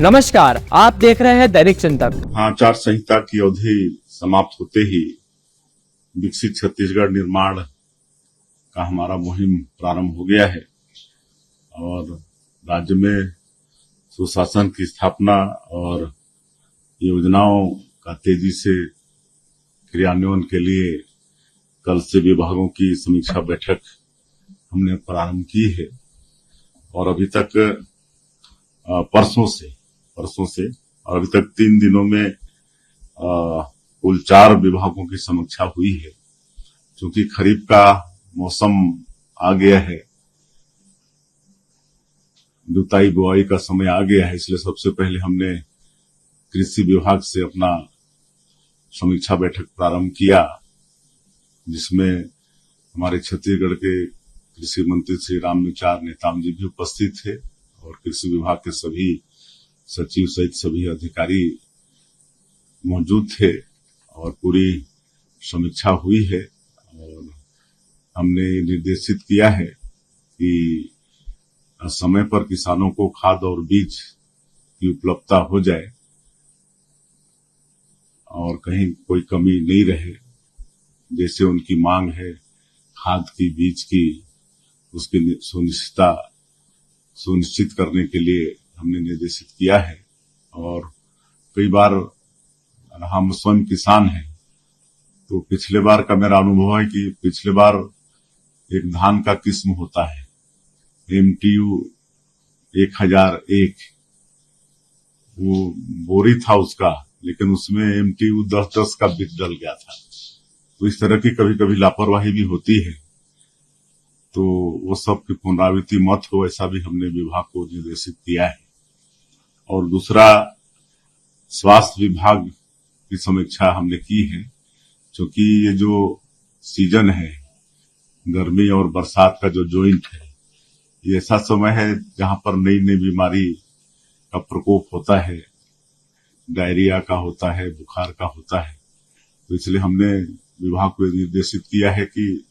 नमस्कार, आप देख रहे हैं दैनिक चिंतक। आचार संहिता की अवधि समाप्त होते ही विकसित छत्तीसगढ़ निर्माण का हमारा मुहिम प्रारंभ हो गया है और राज्य में सुशासन की स्थापना और योजनाओं का तेजी से क्रियान्वयन के लिए कल से विभागों की समीक्षा बैठक हमने प्रारंभ की है और अभी तक परसों से और अभी तक 3 दिनों में कुल 4 विभागों की समीक्षा हुई है। क्योंकि खरीफ का मौसम आ गया है, जुताई बुआई का समय आ गया है, इसलिए सबसे पहले हमने कृषि विभाग से अपना समीक्षा बैठक प्रारंभ किया, जिसमें हमारे छत्तीसगढ़ के कृषि मंत्री श्री रामविचार नेताम जी भी उपस्थित थे और कृषि विभाग के सभी सचिव सहित सभी अधिकारी मौजूद थे और पूरी समीक्षा हुई है। और हमने निर्देशित किया है कि समय पर किसानों को खाद और बीज की उपलब्धता हो जाए और कहीं कोई कमी नहीं रहे। जैसे उनकी मांग है खाद की, बीज की, उसकी सुनिश्चित करने के लिए हमने निर्देशित किया है। और कई बार हम स्वयं किसान हैं, तो पिछले बार का मेरा अनुभव है कि पिछले बार एक धान का किस्म होता है MTU 1001, वो बोरी था उसका, लेकिन उसमें MTU 10-10 का बीज डल गया था। तो इस तरह की कभी कभी लापरवाही भी होती है, तो वो सब की पुनरावृत्ति मत हो, ऐसा भी हमने विभाग को निर्देशित किया है। और दूसरा, स्वास्थ्य विभाग की समीक्षा हमने की है, क्योंकि ये जो सीजन है गर्मी और बरसात का जो ज्वाइंट है, ये ऐसा समय है जहां पर नई नई बीमारी का प्रकोप होता है, डायरिया का होता है, बुखार का होता है। तो इसलिए हमने विभाग को निर्देशित किया है कि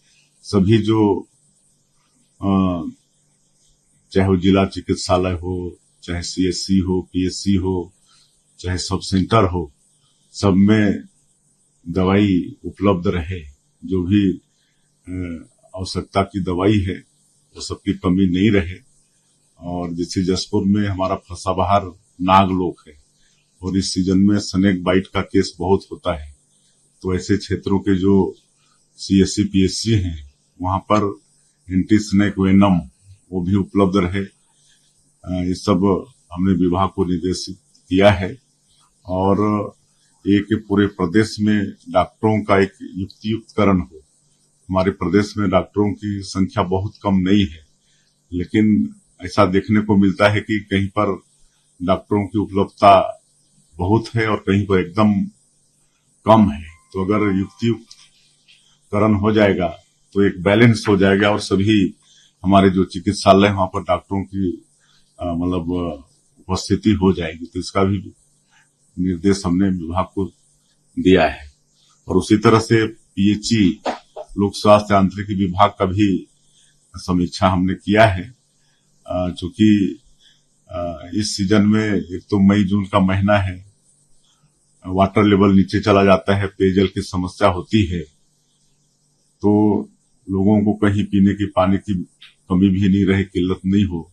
सभी जो चाहे वो जिला चिकित्सालय हो, चाहे CSC हो, PSC हो, चाहे सब सेंटर हो, सब में दवाई उपलब्ध रहे। जो भी आवश्यकता की दवाई है वो सबकी कमी नहीं रहे। और जैसे जसपुर में हमारा फसाबहार नागलोक है और इस सीजन में स्नेक बाइट का केस बहुत होता है, तो ऐसे क्षेत्रों के जो CSC PSC हैं वहां पर एंटी स्नेक वेनम वो भी उपलब्ध रहे। ये सब हमने विभाग को निर्देशित किया है। और एक पूरे प्रदेश में डॉक्टरों का एक युक्तियुक्तकरण हो। हमारे प्रदेश में डॉक्टरों की संख्या बहुत कम नहीं है, लेकिन ऐसा देखने को मिलता है कि कहीं पर डॉक्टरों की उपलब्धता बहुत है और कहीं पर एकदम कम है। तो अगर युक्तियुक्तकरण हो जाएगा तो एक बैलेंस हो जाएगा और सभी हमारे जो चिकित्सालय वहां पर डॉक्टरों की मतलब उपस्थिति हो जाएगी। तो इसका भी निर्देश हमने विभाग को दिया है। और उसी तरह से PHE लोक स्वास्थ्य यांत्रिकी विभाग का भी समीक्षा हमने किया है, चूंकि इस सीजन में एक तो मई जून का महीना है, वाटर लेवल नीचे चला जाता है, पेयजल की समस्या होती है, तो लोगों को कहीं पीने की पानी की कमी भी नहीं रहे, किल्लत नहीं हो,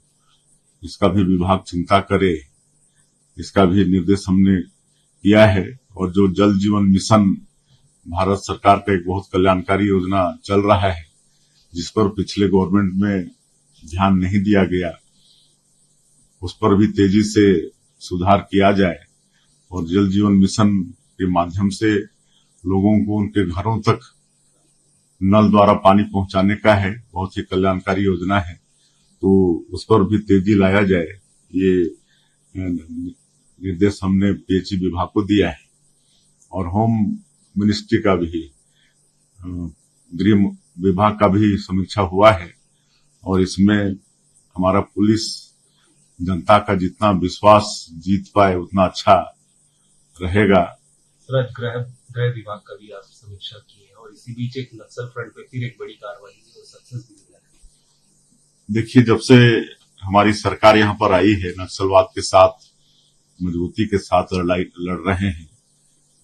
इसका भी विभाग चिंता करे, इसका भी निर्देश हमने किया है। और जो जल जीवन मिशन भारत सरकार का एक बहुत कल्याणकारी योजना चल रहा है, जिस पर पिछले गवर्नमेंट में ध्यान नहीं दिया गया, उस पर भी तेजी से सुधार किया जाए और जल जीवन मिशन के माध्यम से लोगों को उनके घरों तक नल द्वारा पानी पहुंचाने का है, बहुत ही कल्याणकारी योजना है, तो उस पर भी तेजी लाया जाए, ये निर्देश हमने PHE विभाग को दिया है। और होम मिनिस्ट्री का भी, गृह विभाग का भी समीक्षा हुआ है और इसमें हमारा पुलिस जनता का जितना विश्वास जीत पाए उतना अच्छा रहेगा। गृह विभाग का भी आप समीक्षा की है और इसी बीच एक नक्सल फ्रंट पे फिर एक बड़ी कार्रवाई हुई और सक्सेस भी मिला है। देखिए, जब से हमारी सरकार यहाँ पर आई है, नक्सलवाद के साथ मजबूती के साथ लड़ाई लड़ रहे हैं।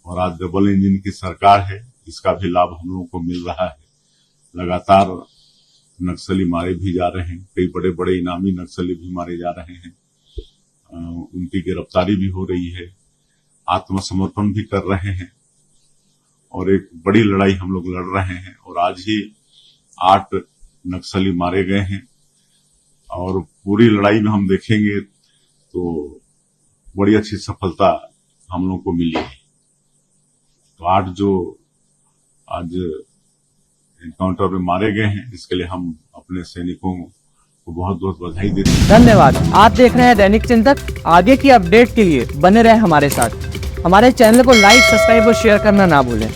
और आज डबल इंजन की सरकार है, इसका भी लाभ हम लोगों को मिल रहा है। लगातार नक्सली मारे भी जा रहे हैं, कई बड़े बड़े इनामी नक्सली भी मारे जा रहे हैं, उनकी गिरफ्तारी भी हो रही है, आत्मसमर्पण भी कर रहे हैं और एक बड़ी लड़ाई हम लोग लड़ रहे हैं। और आज ही 8 नक्सली मारे गए हैं और पूरी लड़ाई में हम देखेंगे तो बड़ी अच्छी सफलता हम लोग को मिली है। तो 8 जो आज एनकाउंटर में मारे गए हैं, इसके लिए हम अपने सैनिकों को बहुत बहुत बधाई देते हैं। धन्यवाद। आप देख रहे हैं दैनिक चिंतक। आगे की अपडेट के लिए बने रहे हमारे साथ। हमारे चैनल को लाइक, सब्सक्राइब और शेयर करना ना भूलें।